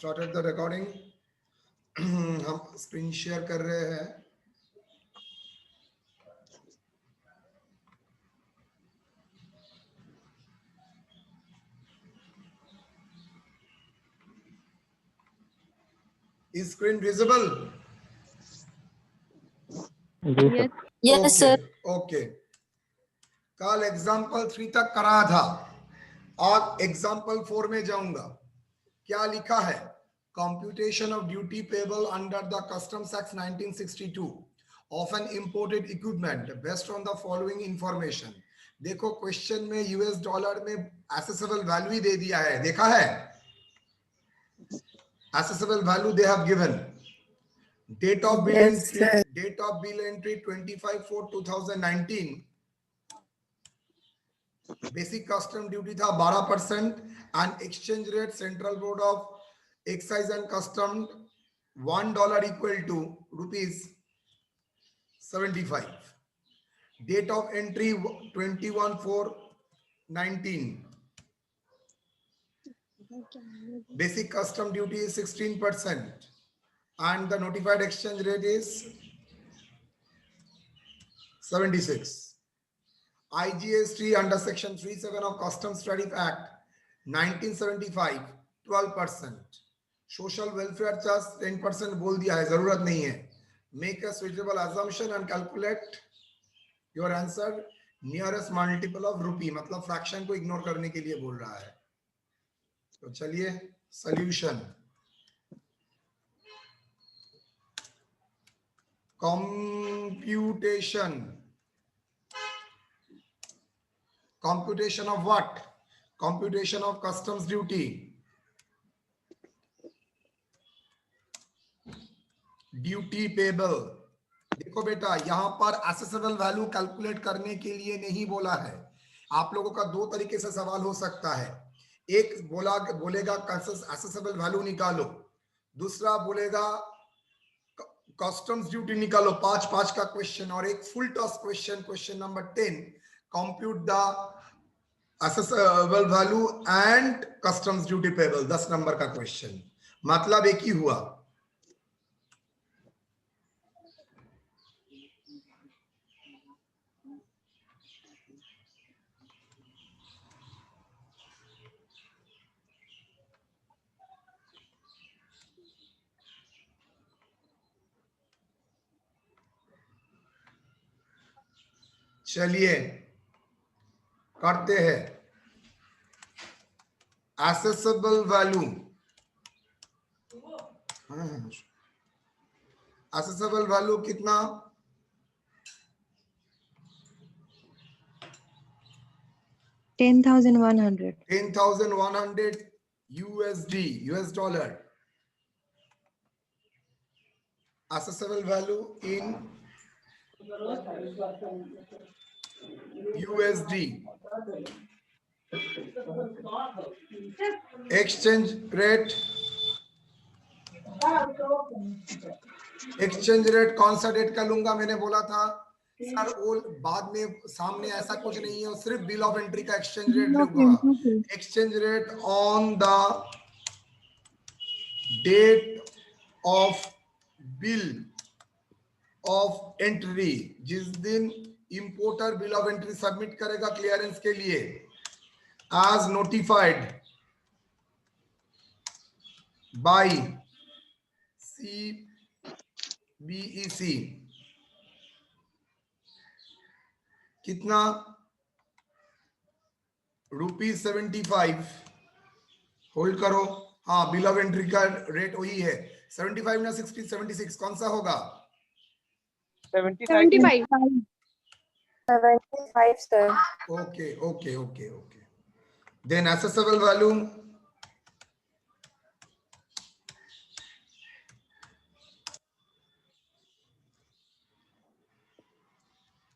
started the recording. हम screen share कर रहे हैं. Is screen visible? Yes. Yes, sir. Okay. कल एग्जाम्पल 3 तक करा था. आज एग्जाम्पल 4 में जाऊंगा. क्या लिखा है? Computation of duty payable under the Customs Act 1962 of an imported equipment based on the following information. देखो क्वेश्चन में यूएस डॉलर में accessible value दे दिया है. देखा है? Accessible value they have given. Date of bill entry, date of bill entry 25/4/2019. Basic custom duty था 12% and exchange rate Central Board of Excise and Custom $1 equal to ₹75. Date of entry 21/4/19. Basic custom duty is 16% and the notified exchange rate is 76. IGST under section 37 of Customs Tariff Act 1975 12%. Social welfare charge 10% बोल दिया है, जरूरत नहीं है. Make a suitable assumption and calculate your answer nearest multiple of rupee. मतलब fraction को ignore करने के लिए बोल रहा है. तो चलिए solution. computation of what? Computation of customs duty. Duty payable. देखो बेटा यहां पर एसेसेबल वैल्यू कैलकुलेट करने के लिए नहीं बोला है. आप लोगों का दो तरीके से सवाल हो सकता है. एक बोलेगा एसेसेबल वैल्यू निकालो, दूसरा बोलेगा कस्टम्स ड्यूटी निकालो. 5-5 का क्वेश्चन. और एक full toss question number 10 compute the assessable value and customs duty payable. 10 number का क्वेश्चन. मतलब एक ही हुआ. चलिए करते हैं. Assessable value. एसेसेबल वैल्यू कितना? 10,100. 10,100 USD, US dollar. Accessible value in USD. Exchange rate. Exchange rate कौन सा डेट का लूंगा? मैंने बोला था सर वो बाद में सामने ऐसा कुछ नहीं है, सिर्फ बिल ऑफ एंट्री का एक्सचेंज रेट लूंगा. Exchange rate on the date of bill of entry. जिस दिन importer bill of entry submit करेगा क्लियरेंस के लिए, as notified by CBEC. कितना? ₹75. होल्ड करो. हाँ बिल ऑफ एंट्री का रेट वही है. 75 ना 60 76 कौन सा होगा? 75. 75, sir. Okay. Then accessible value.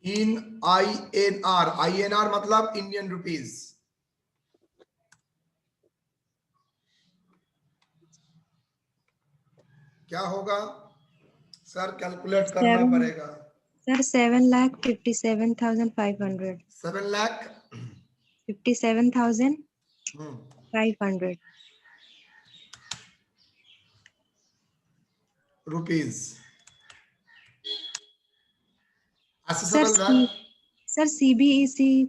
In INR मतलब इंडियन रुपीज. क्या होगा सर? कैलकुलेट करना पड़ेगा. Sir, 7,57,500. 7,57,500. 57,500. rupees. Sir, Assessable value, Sir, CBEC.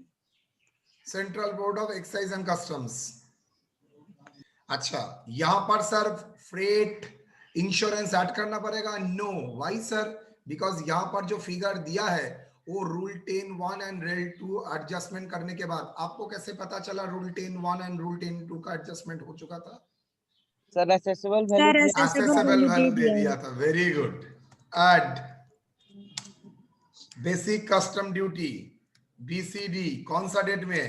Central Board of Excise and Customs. अच्छा, यहां पर सर फ्रेट इंश्योरेंस ऐड करना पड़ेगा? No, why sir? बिकॉज यहां पर जो फिगर दिया है वो रूल 10(1) एंड रूल 2 एडजस्टमेंट करने के बाद आपको कैसे पता चला रूल 10(1) एंड रूल 10(2) का एडजस्टमेंट हो चुका था? Sir assessable Sir, value Accessible value दे दिया दिया था. Very good. Add basic custom duty BCD कौन सा डेट में?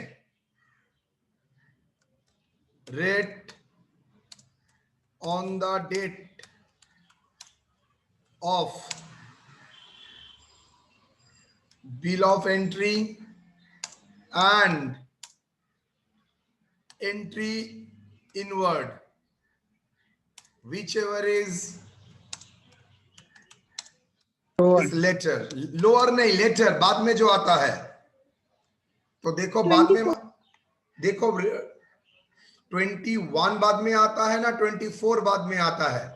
Rate on the date of bill of entry and entry inward, whichever is later. Lower नहीं, लेटर बाद में जो आता है. तो देखो बाद में, देखो 21 बाद में आता है ना, 24 बाद में आता है?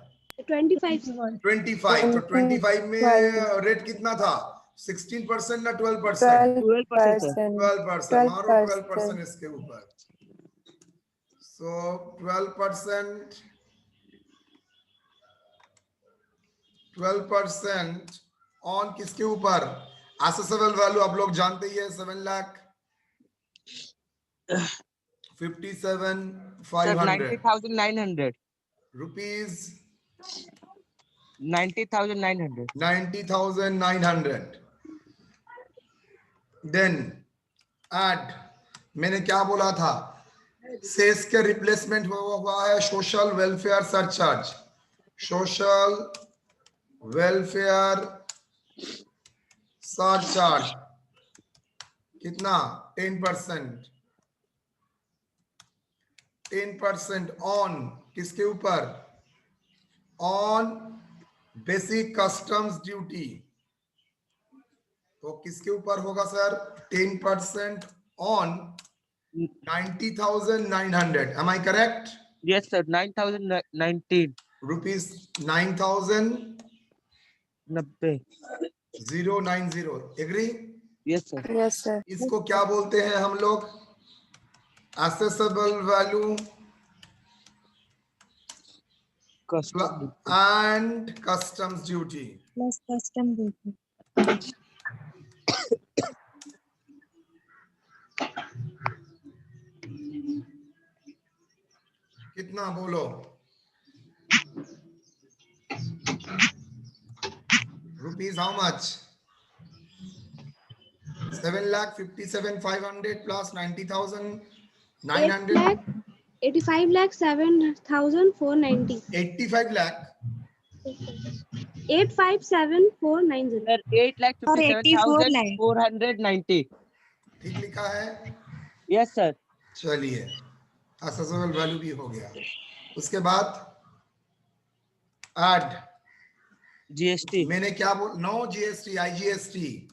25. 25. तो 25 में रेट कितना था? 16% ना 12%? 12%. 12%. मारो 12% इसके ऊपर. So 12% ऑन किसके ऊपर? Assessable value आप लोग जानते ही है 7,57,500 90,900. rupees. 90,900. 90,900. Then add, मैंने क्या बोला था? सेस के रिप्लेसमेंट हुआ है social welfare surcharge. Social welfare surcharge कितना? 10%. 10% ऑन किसके ऊपर? On basic customs duty. तो किसके ऊपर होगा sir? 10% on 90,900. Am I correct? Yes, sir. 9,019. Rupees 9,090. 90. Agree? Yes, sir. Yes, sir. इसको क्या बोलते हैं हम लोग? Assessable value Custom. and customs duty. Plus custom duty. कितना बोलो? Rupees how much? 7,57,500 plus 90,900. 85,07,490. 85 lakh. 857,490. Sir, 8,57,490. ठीक लिखा है? Yes, sir. चलिए, असेसेबल वैल्यू भी हो गया. उसके बाद ऐड, GST. मैंने क्या बोल? No GST, IGST.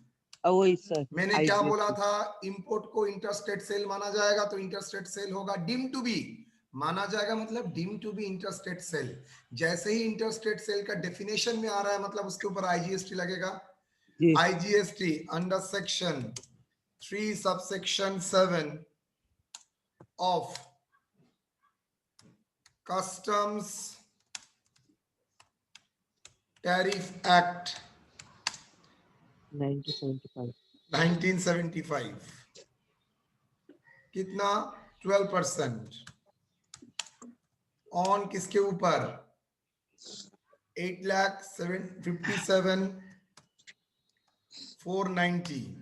वही सर. मैंने क्या बोला था? इंपोर्ट को इंटरस्टेट सेल माना जाएगा तो इंटरस्टेट सेल होगा. डीम टू बी माना जाएगा मतलब deem to be interstate sale. जैसे ही इंटरस्टेट सेल का डेफिनेशन में आ रहा है मतलब उसके ऊपर IGST लगेगा. जी. IGST under section 3 subsection 7 of Customs Tariff Act 1975. 1975. कितना? 12%. ऑन किसके ऊपर? 8,57,490.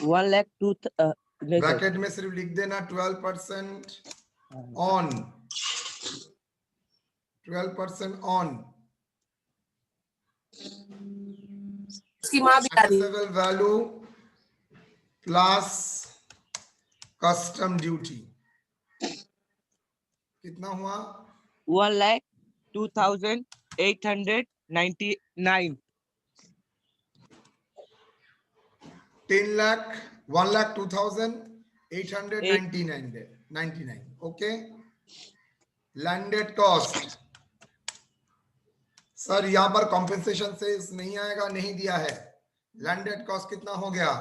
1,02,000. ब्रैकेट में सिर्फ लिख देना 12% on. 12% on. Assessable value plus custom duty. कितना हुआ? 1,02,899. 10 lakh, 1,02,899. Okay. Landed cost sir यहाँ पर कॉम्पेंसेशन से नहीं आएगा, नहीं दिया है। लैंडेड कॉस्ट कितना हो गया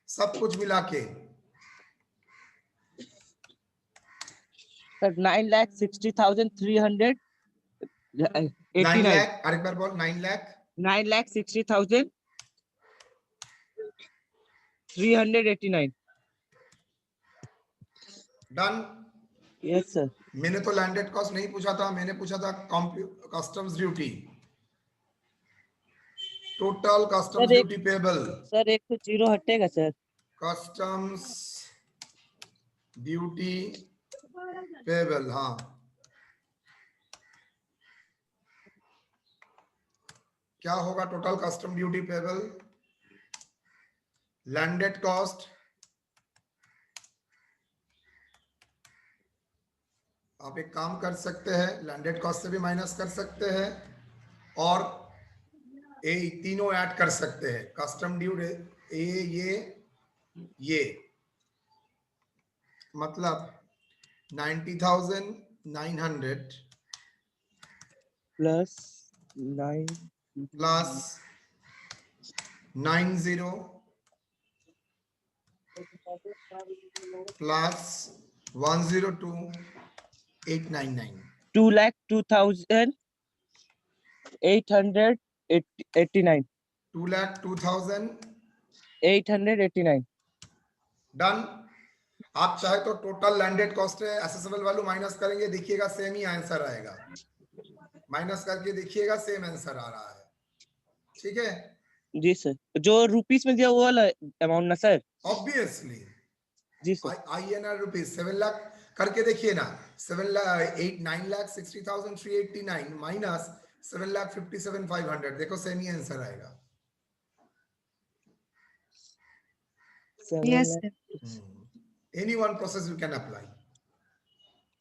सब कुछ मिला के? सर 9,60,300 9 89 लाख, अरे एक बार बोल, 9 लाख 9,60,389। डन। Yes sir. मैंने तो लैंडेड कॉस्ट नहीं पूछा था, मैंने पूछा था customs duty, total customs sir एक ड्यूटी पेबल। सर एक तो जीरो हटेगा सर। कस्टम्स ड्यूटी पेबल, हाँ क्या होगा total custom duty payable? Landed cost आप एक काम कर सकते हैं, लैंडेड कॉस्ट से भी माइनस कर सकते हैं और ए तीनों ऐड कर सकते हैं। कस्टम ड्यूटी ये मतलब 90,900 प्लस 9 प्लस 90 प्लस 102,899 2,02,889 2,02,889। डन। आप चाहे तो टोटल लैंडेड कॉस्ट है एसेसेबल वैल्यू माइनस करेंगे, देखिएगा सेम ही आंसर आएगा। माइनस करके देखिएगा सेम आंसर आ रहा है। ठीक है जी सर, जो रुपीस में दिया वो वाला अमाउंट ना सर? ऑब्वियसली जी सर। INR रुपीज 7 लाख करके देखिए ना, 9,60,389 माइनस 7,57,500, देखो सेम ही आंसर आएगा। Yes, sir. Any one process you can apply.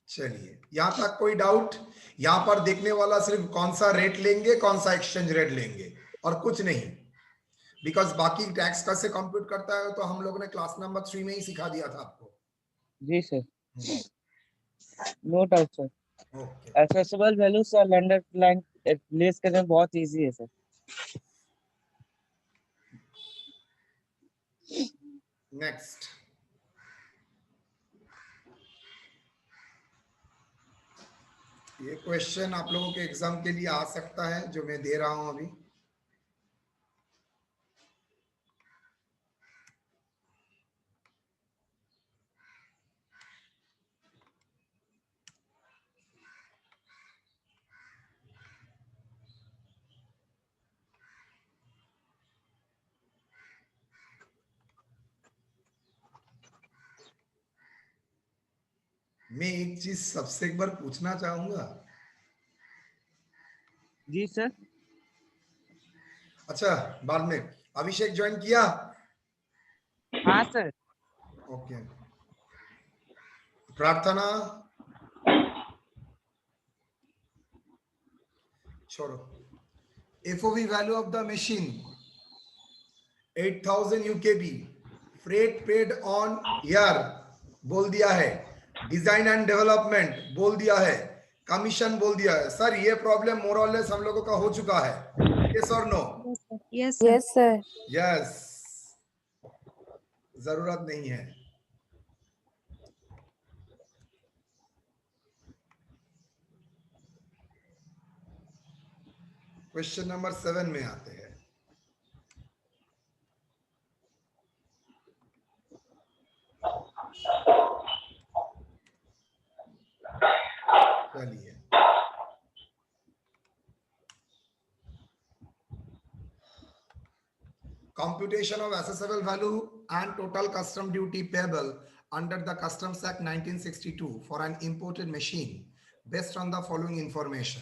चलिए यहां तक कोई डाउट? यहां पर देखने वाला सिर्फ कौन सा रेट लेंगे, कौन सा एक्सचेंज रेट लेंगे और कुछ नहीं, बिकॉज बाकी टैक्स कैसे कंप्यूट करता है तो हम लोगों ने क्लास नंबर 3 में ही सिखा दिया था आपको। जी sir, no doubt sir. Okay assessable value से लैंडर प्लान प्लेस करना बहुत इजी है सर। नेक्स्ट, ये क्वेश्चन आप लोगों के एग्जाम के लिए आ सकता है जो मैं दे रहा हूं अभी। मैं एक चीज सबसे एक बार पूछना चाहूंगा। जी सर। अच्छा बाद में, अभिषेक ज्वाइन किया? हाँ सर। ओके। प्रार्थना छोड़ो। FOB value of the machine 8,000 UKB, freight paid on year बोल दिया है, डिजाइन एंड डेवलपमेंट बोल दिया है, कमीशन बोल दिया है। सर ये प्रॉब्लम मोर और लेस हम लोगों का हो चुका है, यस और no? Yes, sir. Yes, sir. Yes, जरूरत नहीं है। क्वेश्चन नंबर 7 में आते हैं। चलिए computation of assessable value and total custom duty payable under the Customs Act 1962 for an imported machine based on the following information.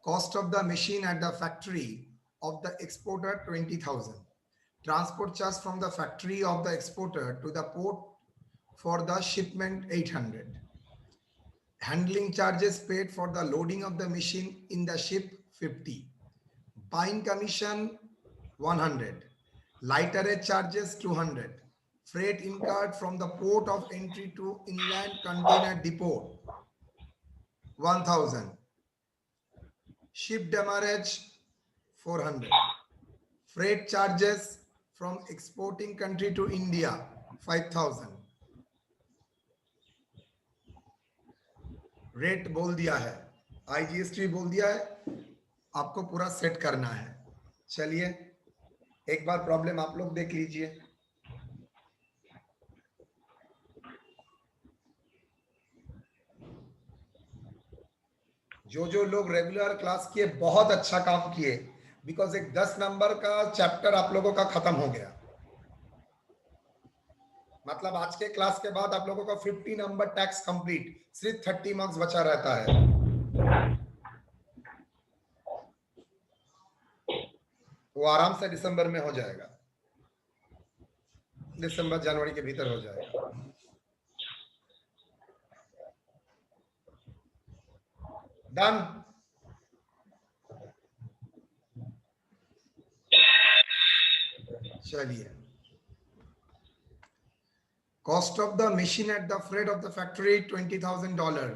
Cost of the machine at the factory of the exporter 20,000. Transport charge from the factory of the exporter to the port for the shipment 800. Handling charges paid for the loading of the machine in the ship 50. Buying commission 100. Lighterage charges 200. Freight incurred from the port of entry to inland container depot 1,000. Ship demurrage 400. Freight charges from exporting country to India 5000. Rate बोल दिया है, IGST बोल दिया है, आपको पूरा set करना है। चलिए एक बार प्रॉब्लम आप लोग देख लीजिए। जो लोग रेगुलर क्लास किए बहुत अच्छा काम किए, बिकॉज एक 10 नंबर का चैप्टर आप लोगों का खत्म हो गया। मतलब आज के क्लास के बाद आप लोगों का 50 नंबर टैक्स कंप्लीट, सिर्फ 30 मार्क्स बचा रहता है। वो आराम से दिसंबर में हो जाएगा, दिसंबर जनवरी के भीतर हो जाएगा। डन। चलिए, cost of the machine at the freight of the factory $20,000,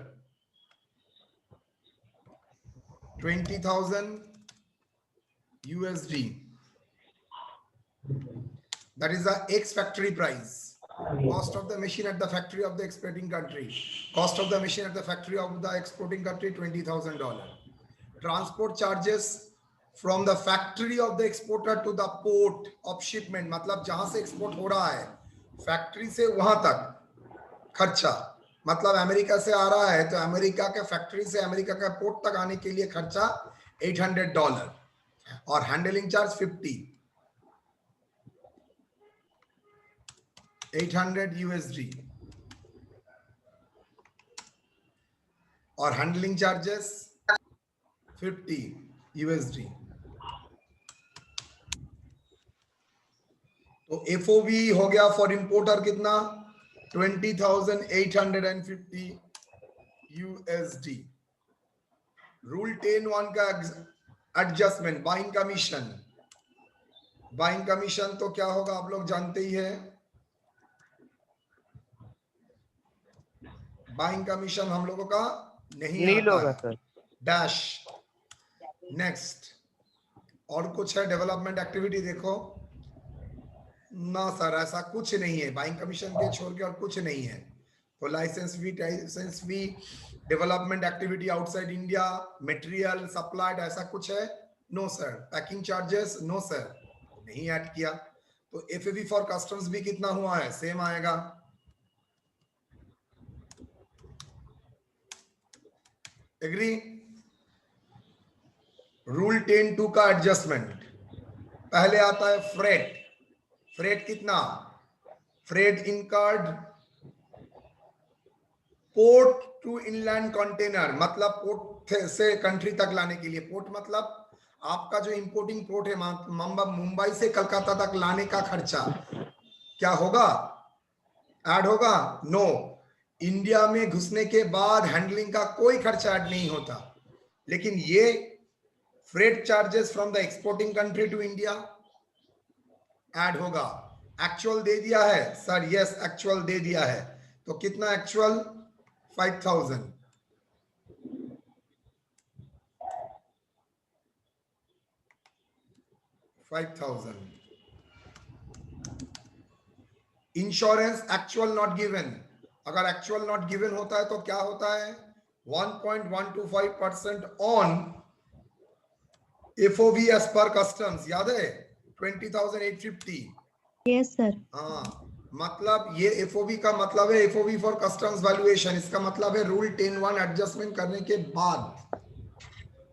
20,000 USD. That is the ex factory price. Cost of the machine at the factory of the exporting country. Cost of the machine at the factory of the exporting country $20,000. Transport charges from the factory of the exporter to the port of shipment. मतलब जहां से export हो रहा है factory से वहां तक खर्चा, मतलब अमेरिका से आ रहा है तो अमेरिका के फैक्ट्री से अमेरिका के पोर्ट तक आने के लिए खर्चा $800 और हैंडलिंग चार्ज 800 USD और हैंडलिंग चार्जेस 50 USD। तो FOB हो गया फॉर इंपोर्टर कितना 20,850 USD। रूल 10(1) का adjustment, buying commission. Buying commission तो क्या होगा आप लोग जानते ही है। बाइंग कमीशन हम लोगों का नहीं आता है, सर। डैश। नेक्स्ट, और कुछ है डेवलपमेंट एक्टिविटी देखो ना सर, ऐसा कुछ नहीं है, बाइंग कमीशन के छोड़ के और कुछ नहीं है। तो licence fee, development activity outside India, material supplied, ऐसा कुछ है no sir. Packing charges no sir, नहीं ऐड किया। तो FAB फॉर कस्टम्स भी कितना हुआ है, सेम आएगा। एग्री। रूल 10(2) का एडजस्टमेंट, पहले आता है फ्रेट। फ्रेट कितना, freight incurred port to inland container, मतलब पोर्ट से कंट्री तक लाने के लिए। पोर्ट मतलब आपका जो इंपोर्टिंग पोर्ट है मुंबई से कलकत्ता तक लाने का खर्चा क्या होगा, ऐड होगा? नो। इंडिया में घुसने के बाद हैंडलिंग का कोई खर्चा ऐड नहीं होता, लेकिन ये freight charges from the exporting country to India add होगा। एक्चुअल दे दिया है सर, यस एक्चुअल दे दिया है। तो कितना actual 5,000। Insurance actual not given, अगर एक्चुअल नॉट गिवन होता है तो क्या होता है 1.125% on FOB as per customs, याद है 20,850। Yes sir. हाँ, मतलब ये FOB का मतलब है FOB फॉर कस्टम्स वैल्यूएशन। इसका मतलब है रूल 10(1) एडजस्टमेंट करने के बाद,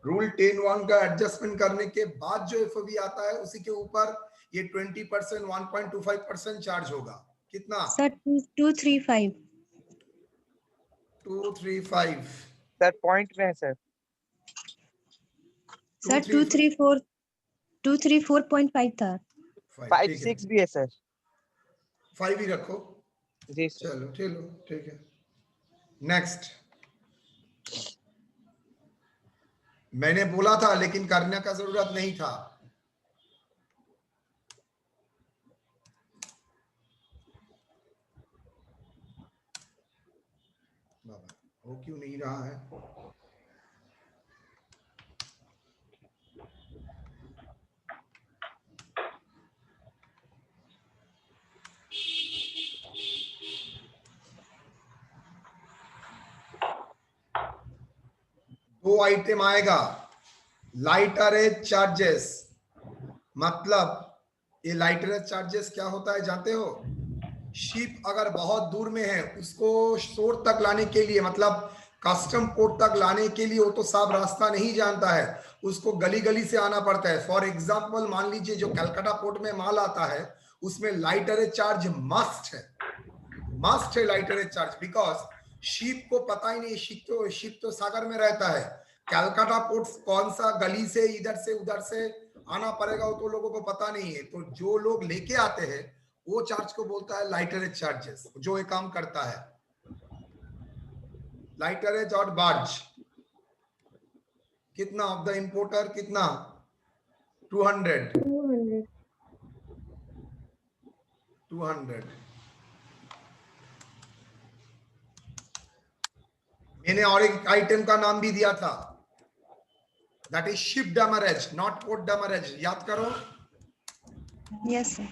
रूल 10(1) का एडजस्टमेंट करने के बाद जो FOB आता है उसी के ऊपर ये 20% 1.25% चार्ज होगा। कितना सर 235। 235 सर पॉइंट में है सर। सर 234.5 था। 5 ठीक है, 5-6 भी है सर। 5 ही रखो। जी सर। चलो चलो ठीक है। नेक्स्ट, मैंने बोला था लेकिन करने का जरूरत नहीं था। बाबा हो क्यों नहीं रहा है? दो आइटम आएगा, लाइटरेज चार्जेस, मतलब ये लाइटरेज चार्जेस क्या होता है जानते हो? शिप अगर बहुत दूर में है उसको शोर तक लाने के लिए, मतलब कस्टम पोर्ट तक लाने के लिए वो तो साफ रास्ता नहीं जानता है, उसको गली गली से आना पड़ता है। फॉर एग्जांपल मान लीजिए जो कलकत्ता पोर्ट में माल आता है उसमें लाइटरेज चार्ज मस्ट है लाइटरेज चार्ज, बिकॉज शिप को पता ही नहीं, शिप तो सागर में रहता है, कलकत्ता पोर्ट कौन सा गली से इधर से उधर से आना पड़ेगा वो तो लोगों को पता नहीं है। तो जो लोग लेके आते हैं वो चार्ज को बोलता है लाइटरेज चार्जेस, जो ये काम करता है। लाइटरेज और बार्ज कितना ऑफ द इंपोर्टर, कितना 200 मैंने और एक आइटम का नाम भी दिया था, that is ship demurrage, not port demurrage, याद करो। Yes, sir.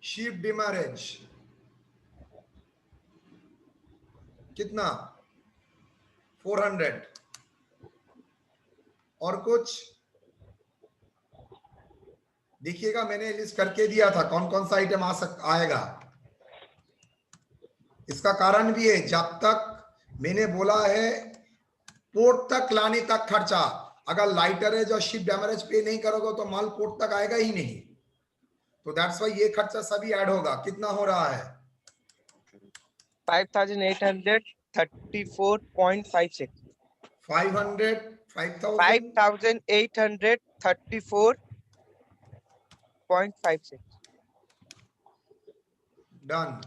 शिप डैमरेज कितना 400। और कुछ देखिएगा, मैंने लिस्ट करके दिया था कौन कौन सा आइटम आएगा। इसका कारण भी है, जब तक मैंने बोला है पोर्ट तक लाने तक खर्चा, अगर लाइटरेज और शिप डैमरेज पे नहीं करोगे तो माल पोर्ट तक आएगा ही नहीं, तो दैट्स वाई ये खर्चा सभी ऐड होगा। कितना हो रहा है? 5834.56 5834.56 डन।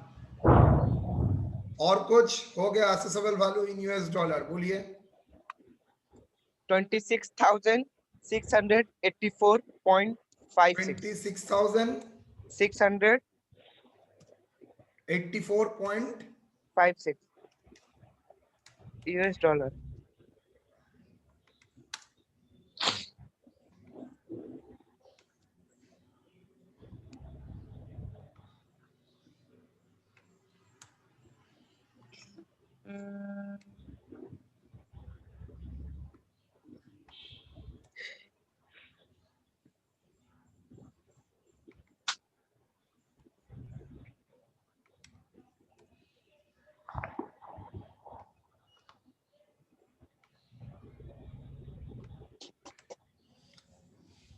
और कुछ हो गया? Accessible value in US dollar बोलिए। 26,684.56 26,084 684.56 US dollar.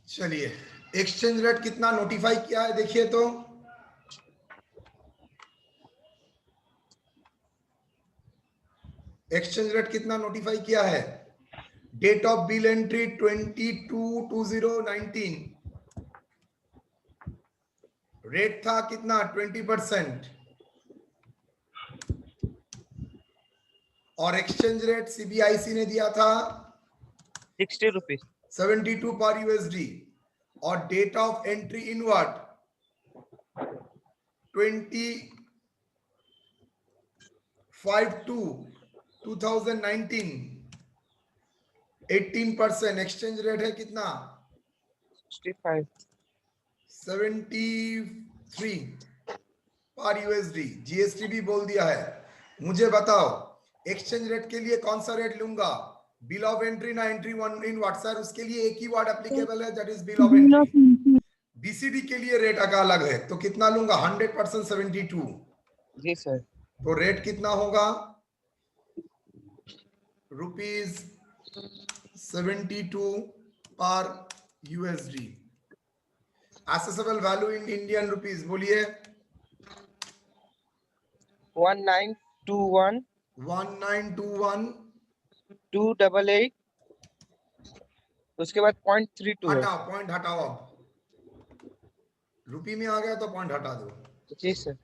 चलिए, एक्सचेंज रेट कितना नोटिफाई किया है देखिए तो। एक्सचेंज रेट कितना नोटिफाई किया है? Date of bill entry 22/2019, rate था कितना 20%, और एक्सचेंज रेट सीबीआईसी ने दिया था 60 rupees. 72 पर यूएसडी, और date of entry inward 25/2/2019, 18%। Exchange rate है कितना 65. 73 पर यूएसडी, जीएसटी भी बोल दिया है। मुझे बताओ एक्सचेंज रेट के लिए कौन सा रेट लूंगा? बिल ऑफ एंट्री ना entry one in what sir? उसके लिए एक ही वर्ड एप्लीकेबल है, that is bill of entry. BCD के लिए रेट का अलग है, तो कितना लूंगा? 100% 72। जी सर. तो रेट कितना होगा? ₹72 पर USD. Assessable value in Indian rupees बोलिए। 1921 288. उसके बाद 0.32 है. हटाओ, पॉइंट हटाओ, अब रुपी में आ गया तो पॉइंट हटा दो। जी sir.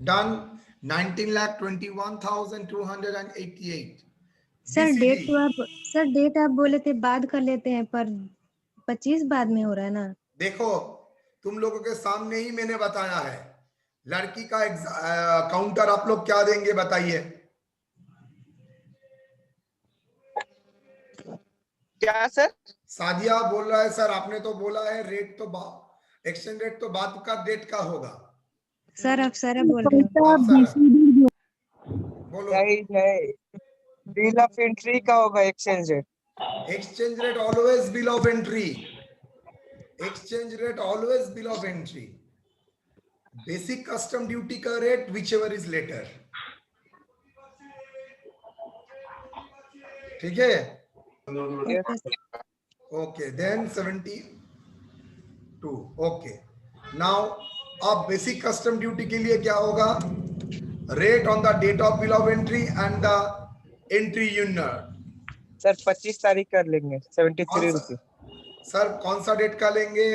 Done. 19,21,288। Sir BCD, date आप बोले थे बाद कर लेते हैं, पर 25 बाद में हो रहा है ना। देखो तुम लोगों के सामने ही मैंने बताया है, लड़की का काउंटर आप लोग क्या देंगे बताइए? क्या सर? सादिया बोल रहा है सर आपने तो बोला है रेट तो एक्सचेंज रेट तो बाद का डेट का होगा। सर अप्सरा बोल रहे हो। अप्सरा बोलो। नहीं बिल ऑफ एंट्री का होगा exchange rate. Exchange rate always bill of entry. Exchange rate always bill of entry. Basic custom duty का rate whichever is later. ठीक है? Okay, sir. Okay, then 72. Okay. Now अब basic custom duty के लिए क्या होगा? Rate on the date of bill of entry and the entry unit. Sir 25 तारीख कर लेंगे 73 रुपये। सर कौन सा डेट का लेंगे?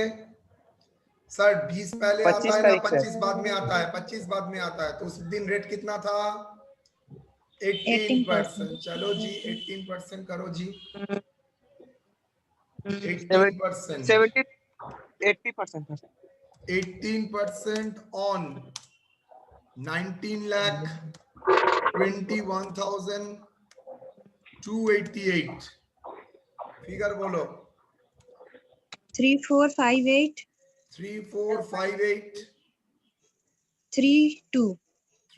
सर 20 पहले आता 25 है ना, तारीख सर। 25 बाद में आता है, 25 बाद में आता है, तो उस दिन रेट कितना था? 18%। 18%. चलो जी 18% करो जी। 70 80%। 18% on 19,21,288। फिगर बोलो। 3458 3458 32.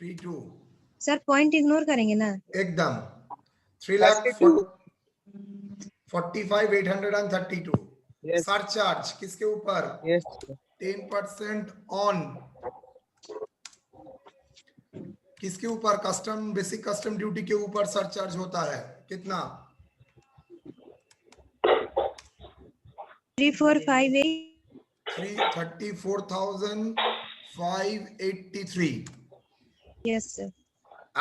32 सर पॉइंट इग्नोर करेंगे ना? एकदम। 32 3,45,832। यस सरचार्ज किसके ऊपर? यस 10% ऑन किसके ऊपर? कस्टम बेसिक कस्टम ड्यूटी के ऊपर सरचार्ज होता है। कितना? 3458. 34,583। Yes, sir.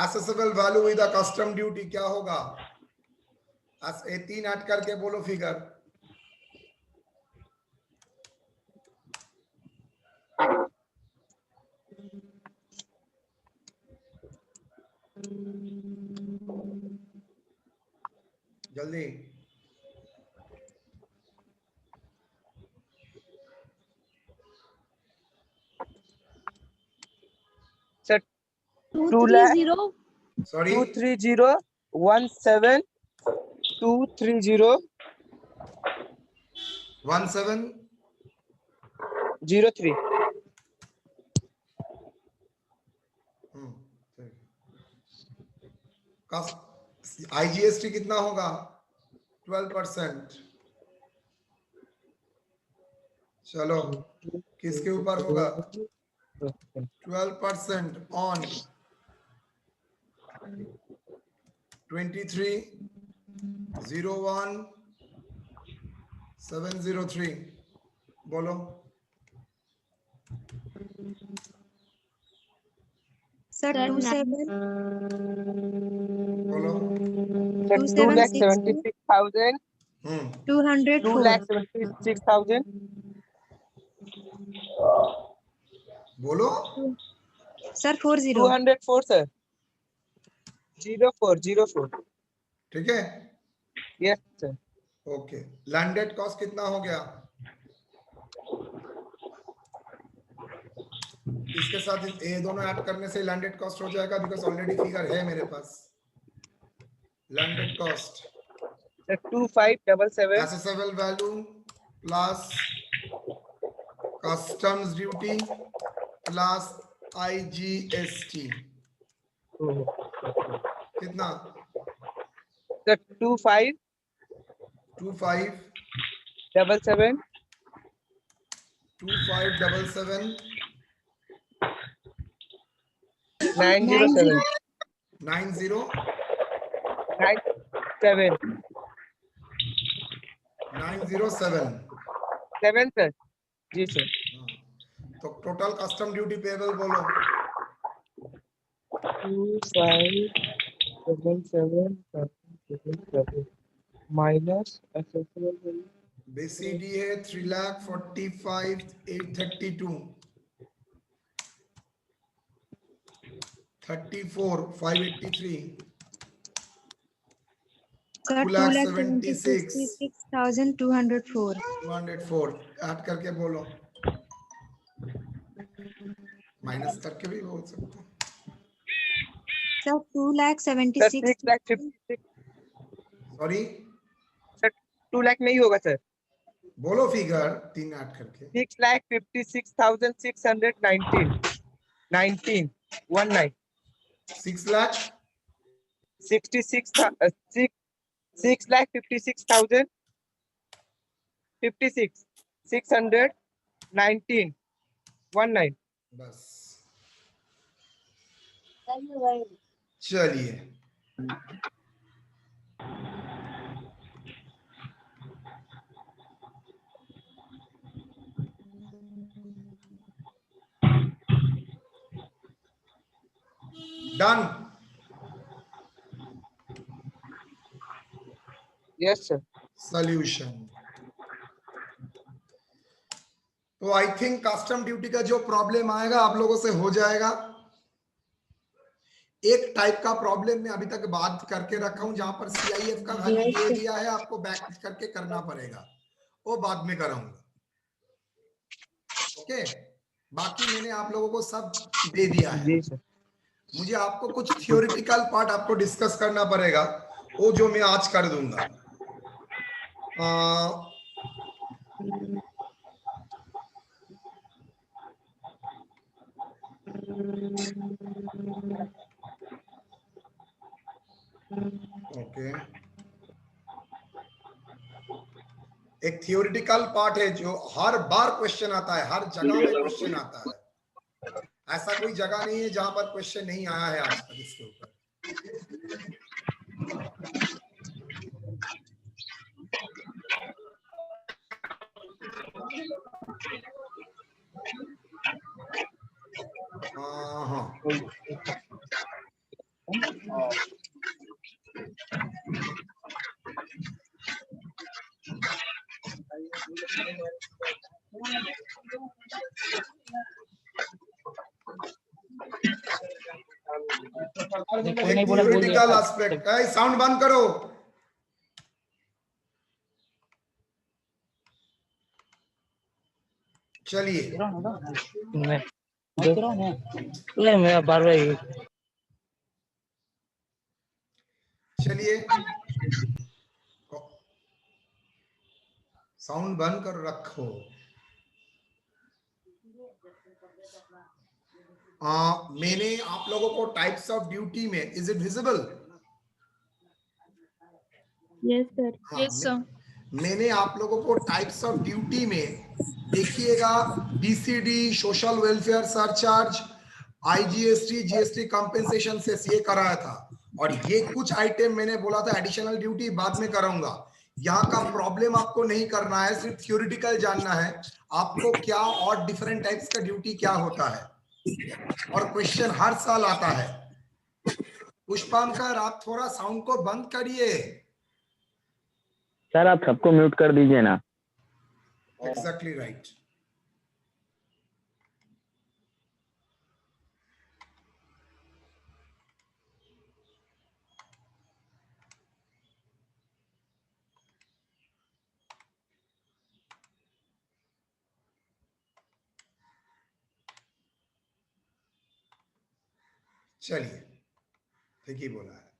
Assessable value with custom duty क्या होगा? 3 ऐड करके बोलो फिगर। जल्दी। सर 230. सॉरी 23017 230 1703। 03 आईजीएसटी कितना होगा? 12%। चलो किसके ऊपर होगा? 12% ऑन 23,01,703। बोलो। सर 27. बोलो। 2,76,000 204. 2,76,000 बोलो। सर 40. 204 सर 04 ठीक है। Yes sir. Okay landed cost कितना हो गया? इसके साथ ये दोनों ऐड करने से लैंडेड कॉस्ट हो जाएगा, बिकॉज ऑलरेडी फिगर है मेरे पास। Landed cost 2577 assessable value plus customs duty plus IGST कितना? सर 2577 2577 907 90 97 907। 7 सर जी सर। तो टोटल कस्टम ड्यूटी पेबल बोलो। 2577 माइनस बीसीडी है 3,45,832। 34,583। सर 2,76,204 2,76,204. ऐड करके बोलो। माइनस करके भी बोल सकते हो। सर 2,76,000. 6,56,000 सॉरी सर 2 लाख नहीं होगा सर। बोलो फिगर 3 ऐड करके। 6,56,619 19 6 लाख 6,56,000 56,619 19 बस चलिए डन। Yes sir. सॉल्यूशन। तो आई थिंक कस्टम ड्यूटी का जो प्रॉब्लम आएगा आप लोगों से हो जाएगा। एक टाइप का प्रॉब्लम मैं अभी तक बात करके रखा हूं जहां पर सीआईएफ का खाली Yes, दे sir. दिया है, आपको बैक करके करना पड़ेगा, वो बाद में कराऊंगा। ओके, बाकी मैंने आप लोगों को सब दे दिया है। जी सर। मुझे आपको कुछ थियोरिटिकल पार्ट आपको डिस्कस करना पड़ेगा, वो जो मैं आज कर दूंगा। ओके, एक थियोरिटिकल पार्ट है जो हर बार क्वेश्चन आता है, हर जगह में क्वेश्चन आता है। ऐसा कोई जगह नहीं है जहां पर क्वेश्चन नहीं आया है आज तक इसके ऊपर। हाँ, थियोरिटिकल एस्पेक्ट। साउंड बंद करो। चलिए मैं बार बार चलिए, साउंड बंद कर रखो। मैंने आप लोगों को टाइप्स ऑफ ड्यूटी में, is it visible? Yes, sir. मैंने आप लोगों को टाइप्स ऑफ ड्यूटी में देखिएगा, BCD, social welfare surcharge, IGST, GST compensation से ये कराया था। और ये कुछ आइटम मैंने बोला था एडिशनल ड्यूटी बाद में कराऊंगा। यहाँ का प्रॉब्लम आपको नहीं करना है, सिर्फ थ्योरेटिकल जानना है आपको क्या और डिफरेंट टाइप्स का ड्यूटी क्या होता है, और क्वेश्चन हर साल आता है। पुष्पांकर, आप थोड़ा साउंड को बंद करिए। सर आप सबको म्यूट कर दीजिए ना। Exactly right. चलिए, ठीक ही बोला है।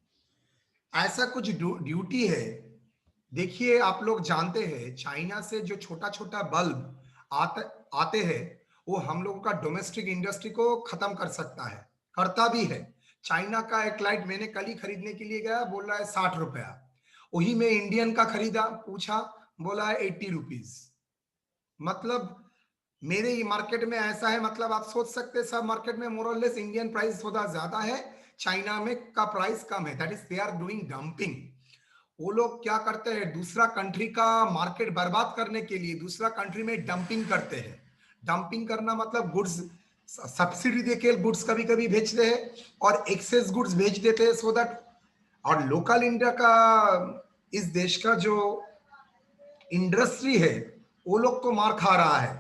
ऐसा कुछ ड्यूटी है, देखिए आप लोग जानते हैं चाइना से जो छोटा छोटा बल्ब आते हैं वो हम लोगों का डोमेस्टिक इंडस्ट्री को खत्म कर सकता है, करता भी है। चाइना का एक लाइट मैंने कल ही खरीदने के लिए गया, बोल रहा है 60 रुपया। वही मैं इंडियन का खरीदा, पूछा, बोला है 80 रुपीज। मतलब मेरे ही मार्केट में ऐसा है, मतलब आप सोच सकते हैं सब मार्केट में मोर और लेस इंडियन प्राइस थोड़ा ज्यादा है, चाइना में का प्राइस कम है। That is they are doing dumping. वो लोग क्या करते हैं, दूसरा कंट्री का मार्केट बर्बाद करने के लिए दूसरा कंट्री में डंपिंग करते हैं। डंपिंग करना मतलब गुड्स सब्सिडी देके गुड्स कभी कभी भेजते हैं और एक्सेस गुड्स भेज देते हैं, सो दैट। और लोकल इंडिया का, इस देश का जो इंडस्ट्री है वो लोग को मार खा रहा है।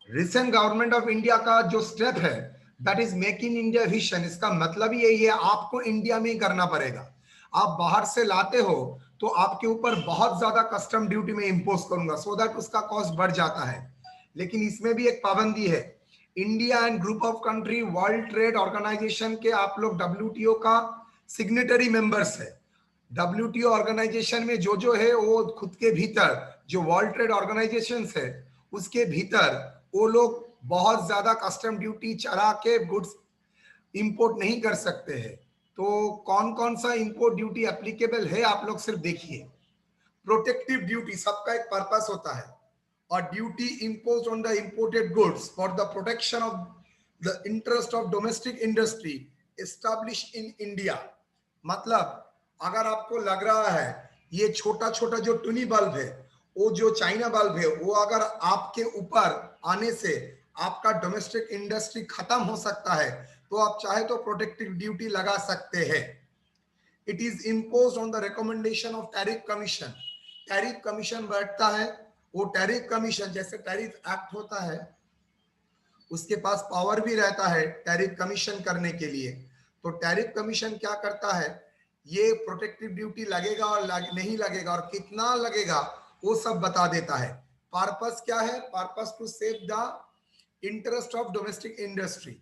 रिसेंट गवर्नमेंट ऑफ इंडिया का जो स्टेप है that is make in India vision, इसका मतलब यही है आपको इंडिया में ही करना पड़ेगा। आप बाहर से लाते हो तो आपके ऊपर बहुत ज्यादा कस्टम ड्यूटी में इंपोज करूंगा, सो दैट उसका कॉस्ट बढ़ जाता है। लेकिन इसमें भी एक पाबंदी है, India and group of country World Trade Organisation के आप लोग WTO का सिग्नेटरी मेंबर्स है। WTO ऑर्गेनाइजेशन में जो है वो खुद के भीतर जो वर्ल्ड ट्रेड ऑर्गेनाइजेशन है उसके भीतर वो लोग बहुत ज्यादा कस्टम ड्यूटी चढ़ा के गुड्स इंपोर्ट नहीं कर सकते हैं। तो कौन कौन सा इंपोर्ट ड्यूटी एप्लीकेबल है आप लोग सिर्फ देखिए। प्रोटेक्टिव ड्यूटी, सबका एक पर्पस होता है, और duty imposed on the imported goods for the protection of the interest of domestic industry establish in India. मतलब अगर आपको लग रहा है ये छोटा छोटा जो टूनी बल्ब है, वो जो चाइना बल्ब है, वो अगर आपके ऊपर आने से आपका डोमेस्टिक इंडस्ट्री खत्म हो सकता है, तो आप चाहे तो प्रोटेक्टिव ड्यूटी लगा सकते हैं। It is imposed on the recommendation of tariff commission. Tariff commission बैठता है, वो टैरिफ कमीशन जैसे टैरिफ एक्ट होता है, उसके पास पावर भी रहता है टैरिफ कमीशन करने के लिए। तो टैरिफ कमीशन क्या करता है, ये प्रोटेक्टिव ड्यूटी लगेगा और नहीं लगेगा और कितना लगेगा वो सब बता देता है। पर्पस क्या है, purpose to save the interest of domestic industry.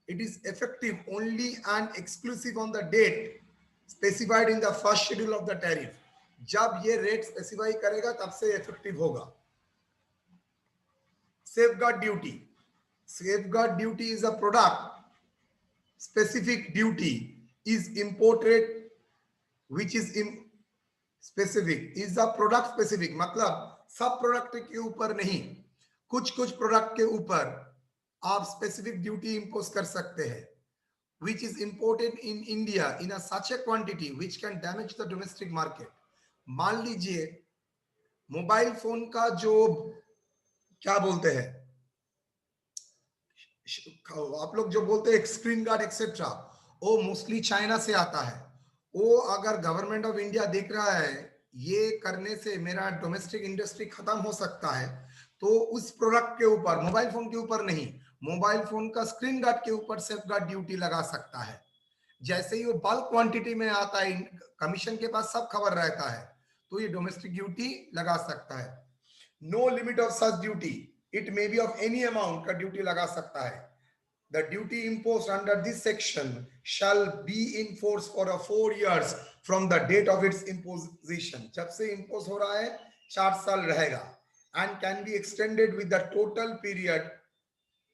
It is effective only and exclusive on the date specified in the first schedule of the tariff. जब ये रेट स्पेसिफाई करेगा तब से इफेक्टिव होगा। Safeguard duty, safeguard duty is a product specific duty is imported which is in specific is a product specific, मतलब सब product के ऊपर नहीं, कुछ कुछ प्रोडक्ट के ऊपर आप स्पेसिफिक ड्यूटी इंपोज कर सकते हैं। which is imported in India in a such a quantity which can damage the domestic market। मान लीजिए मोबाइल फोन का जो क्या बोलते हैं आप लोग जो बोलते हैं स्क्रीन गार्ड एक्सेट्रा, वो मोस्टली चाइना से आता है। वो अगर गवर्नमेंट ऑफ इंडिया देख रहा है ये करने से मेरा डोमेस्टिक इंडस्ट्री खत्म हो सकता है, तो उस प्रोडक्ट के ऊपर, मोबाइल फोन के ऊपर नहीं, मोबाइल फोन का स्क्रीन गार्ड के ऊपर सेफगार्ड ड्यूटी लगा सकता है। जैसे ही वो बल्क क्वांटिटी में आता है, कमीशन के पास सब खबर रहता है, तो ये डोमेस्टिक ड्यूटी लगा सकता है। No limit of such duty, it may be of any amount का ड्यूटी लगा सकता है। The duty imposed under this section shall be in force for 4 years from the date of its imposition। जब से impose हो रहा है 4 साल रहेगा, and can be extended with the total period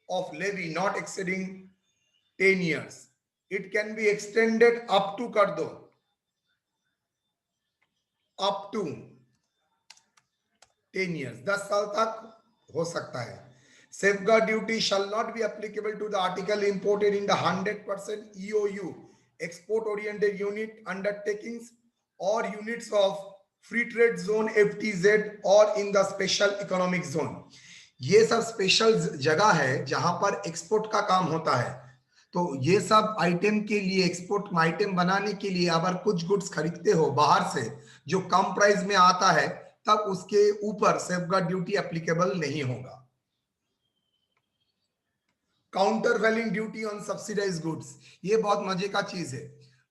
of levy not exceeding 10 years। It can be extended up to कर दो, up to 10 years, 10 साल तक हो सकता है। Safeguard duty shall not be applicable to the article imported in the 100% EOU export oriented unit undertakings or units of free trade zone FTZ or in the special economic zone। ये सब special जगह है जहां पर export का काम होता है। तो ये सब आइटम के लिए, एक्सपोर्ट आइटम बनाने के लिए अगर कुछ गुड्स खरीदते हो बाहर से जो कम प्राइस में आता है, तब उसके ऊपर सेफगार्ड ड्यूटी एप्लीकेबल नहीं होगा। काउंटरवैलिंग ड्यूटी ऑन सब्सिडाइज गुड्स, ये बहुत मजे का चीज है।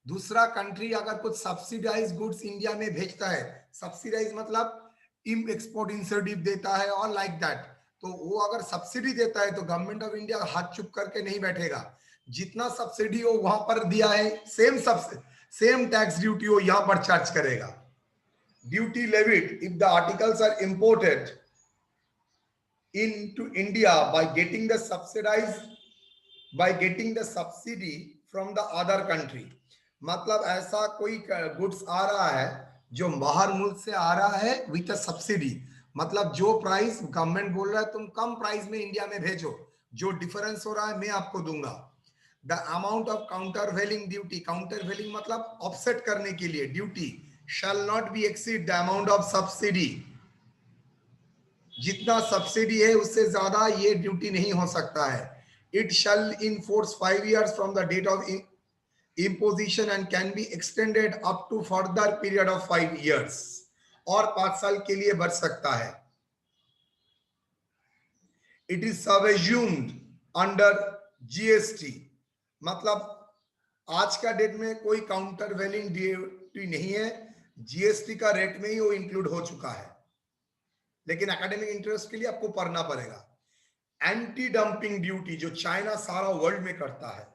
दूसरा कंट्री अगर कुछ सब्सिडाइज गुड्स इंडिया में भेजता है, सब्सिडाइज मतलब एक्सपोर्ट इंसेंटिव देता है और लाइक दैट, तो वो अगर सब्सिडी देता है तो गवर्नमेंट ऑफ इंडिया हाथ चुप करके नहीं बैठेगा। जितना सब्सिडी हो वहां पर दिया है, सेम टैक्स ड्यूटी हो यहां पर चार्ज करेगा। Duty levied if the articles are imported into India by getting the subsidy from the other country। मतलब ऐसा कोई गुड्स आ रहा है जो बाहर मुल्क से आ रहा है विथ अ सब्सिडी, मतलब जो प्राइस गवर्नमेंट बोल रहा है तुम कम प्राइस में इंडिया में भेजो, जो डिफरेंस हो रहा है मैं आपको दूंगा। The amount of countervailing duty, countervailing मतलब ऑफसेट करने के लिए duty, shall not be exceed the amount of subsidy. जितना सब्सिडी है उससे ज्यादा ये ड्यूटी नहीं हो सकता है। It shall in force 5 years from the date of imposition and can be extended up to further period of 5 years, और 5 साल के लिए बढ़ सकता है। It is subsumed under GST, मतलब आज का डेट में कोई काउंटरवेलिंग ड्यूटी नहीं है, जीएसटी का रेट में ही वो इंक्लूड हो चुका है, लेकिन एकेडमिक इंटरेस्ट के लिए आपको पढ़ना पड़ेगा। एंटी डंपिंग ड्यूटी जो चाइना सारा वर्ल्ड में करता है,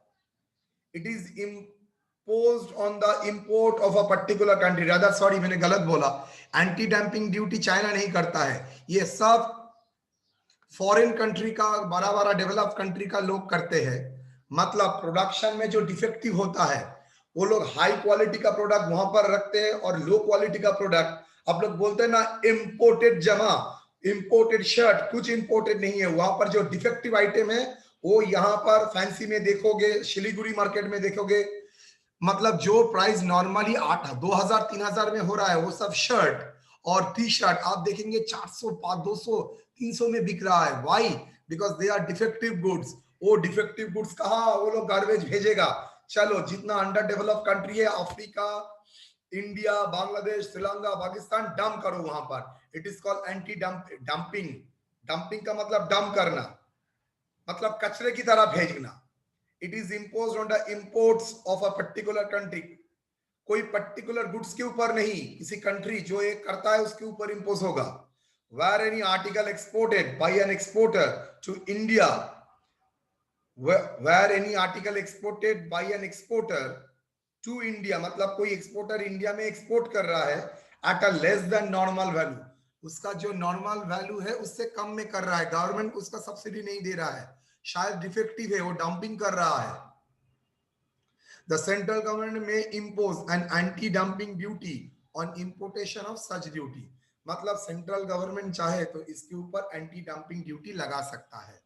it is imposed on the import of a particular country, rather sorry मैंने गलत बोला, एंटी डंपिंग ड्यूटी चाइना नहीं करता है, ये सब फॉरेन कंट्री का, बड़ा बड़ा डेवलप कंट्री का लोग करते हैं। मतलब प्रोडक्शन में जो डिफेक्टिव होता है वो लोग हाई क्वालिटी का प्रोडक्ट वहां पर रखते हैं और लो क्वालिटी का प्रोडक्ट आप लोग बोलते हैं ना इंपोर्टेड जमा, इंपोर्टेड शर्ट, कुछ इंपोर्टेड नहीं है। वहां पर जो डिफेक्टिव आइटम है वो यहाँ पर फैंसी में देखोगे, शिलीगुड़ी मार्केट में देखोगे, मतलब जो प्राइस नॉर्मली 2000-3000 में हो रहा है वो सब शर्ट और टी शर्ट आप देखेंगे 400, 200, 300 में बिक रहा है। Why? Because they are defective goods. वो डिफेक्टिव गुड्स कहाँ वो लोग गार्बेज भेजेगा। चलो जितना अंडर डेवलप कंट्री है, Africa, India, Bangladesh, Sri Lanka, Pakistan, dump करो वहां पर। It is called anti dumping. Dumping का मतलब डंप करना, मतलब कचरे की तरह भेजना। It is imposed on the imports of a particular country. कोई पर्टिकुलर गुड्स के ऊपर नहीं, किसी कंट्री जो ये करता है उसके ऊपर इंपोज होगा। Where any article exported by an exporter to India, where any article exported by an exporter to India, मतलब कोई एक्सपोर्टर इंडिया में एक्सपोर्ट कर रहा है at a less than normal value, उसका जो नॉर्मल वैल्यू है उससे कम में कर रहा है, गवर्नमेंट उसका सब्सिडी नहीं दे रहा है, शायद डिफेक्टिव है, वो डंपिंग कर रहा है। The central government may impose an anti-dumping duty on importation of such duty, मतलब सेंट्रल गवर्नमेंट चाहे तो इसके ऊपर एंटी डंपिंग ड्यूटी लगा सकता है।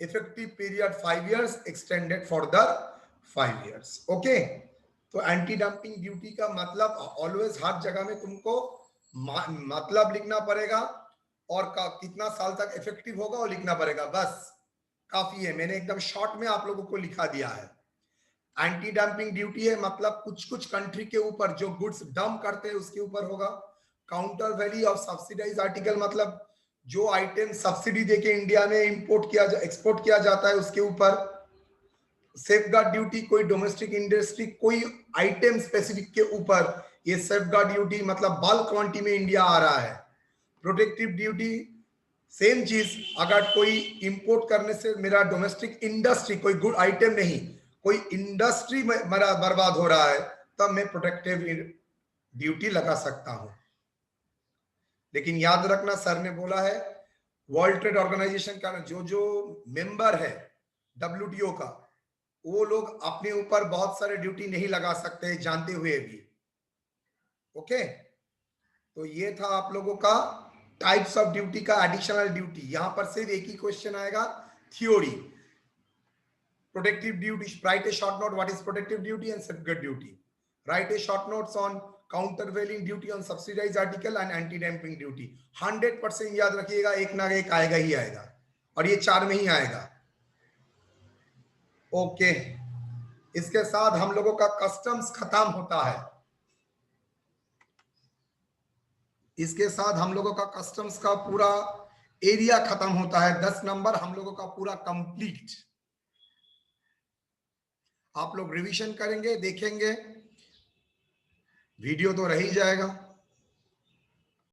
Effective period 5 years, extended for the 5 years। Okay, तो एंटी डंपिंग ड्यूटी का मतलब ऑलवेज हर जगह में तुमको मतलब लिखना पड़ेगा और कितना साल तक इफेक्टिव होगा वो लिखना पड़ेगा, बस काफी है। मैंने एकदम शॉर्ट में आप लोगों को लिखा दिया है। एंटी डंपिंग ड्यूटी है मतलब कुछ कुछ कंट्री के ऊपर जो गुड्स डंप करते हैं उसके ऊपर होगा। Counter value of subsidise article मतलब जो आइटम सब्सिडी देके इंडिया में एक्सपोर्ट किया जाता है उसके ऊपर। सेफगार्ड ड्यूटी कोई डोमेस्टिक इंडस्ट्री कोई आइटम स्पेसिफिक के ऊपर, ये सेफगार्ड ड्यूटी मतलब बल्क क्वांटिटी में इंडिया आ रहा है। प्रोटेक्टिव ड्यूटी सेम चीज, अगर कोई इंपोर्ट करने से मेरा डोमेस्टिक इंडस्ट्री कोई गुड आइटम नहीं, कोई इंडस्ट्री मेरा बर्बाद हो रहा है तब मैं प्रोटेक्टिव ड्यूटी लगा सकता हूं। लेकिन याद रखना सर ने बोला है वर्ल्ड ट्रेड ऑर्गेनाइजेशन का जो मेंबर है WTO का, वो लोग अपने ऊपर बहुत सारे ड्यूटी नहीं लगा सकते जानते हुए भी। ओके, तो ये था आप लोगों का टाइप्स ऑफ ड्यूटी का एडिशनल ड्यूटी। यहां पर सिर्फ एक ही क्वेश्चन आएगा, theory. Protective duty, write a short note what is protective duty and safeguard duty. Write a short notes on countervailing duty on subsidized article and anti-dumping duty. 100% याद रखिएगा, एक ना एक आएगा ही आएगा और ये 4 में ही आएगा। ओके, इसके साथ हम लोगों का कस्टम्स खत्म होता है। इसके साथ हम लोगों का कस्टम्स का पूरा एरिया खत्म होता है। 10 नंबर हम लोगों का पूरा कंप्लीट। आप लोग रिवीजन करेंगे, देखेंगे, वीडियो तो रह ही जाएगा।